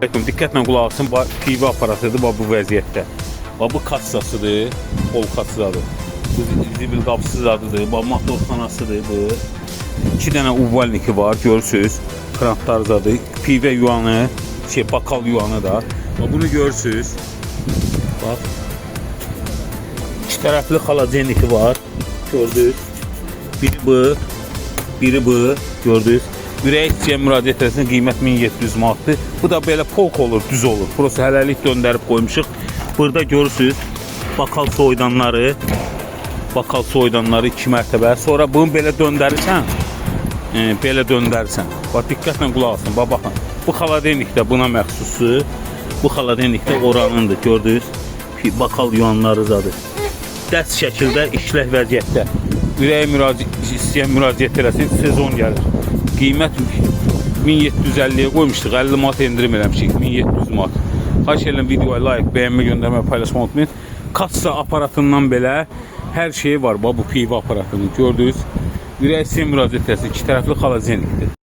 Diqqətlə qulaq asın, PV aparatıdır bu vəziyyətdə. Bu kassasıdır, qol kassadır. Bu zibil qapısı zadıdır, bu motorxanasıdır bu. 2 dənə uvalniki var, görürsünüz. Krantlar zadı, PV yuvanı, bakal yuvanı da. Bunu görürsünüz. Bax. 2 tərəfli xaladeniki var, gördünüz. Biri bu, gördünüz. Ürək istəyən müraciət etsin, qiymət 1700 manatdır. Bu da belə polk olur, düz olur. Burası hələlik döndərib qoymuşuq. Burada görürsünüz bakal soyudanları 2 mərtəbə. Sonra bunu belə döndərirsən, Bax, diqqətlə qulaq asın, baxın. Bu xaladenik də buna məxsusdur. Bu xaladenik də oranındır, gördünüz. Bakal yuvanları zadır. Dəst şəkildə işlək vəziyyətdə. Ürəyə istəyən müraciət eləsin, sezon gəlir. Qiymət 1750'ye qoymuşduq, 50 manat endirim eləmişik, 1700 manat. Xahiş edirəm videoya like, bəyənmə, göndərmə, paylaşma unutmayın. Kassa aparatından belə hər şey var bu PV aparatının, gördünüz. Ürək istəyən müraciət eləsin, 2 tərəfli xaladenikdir.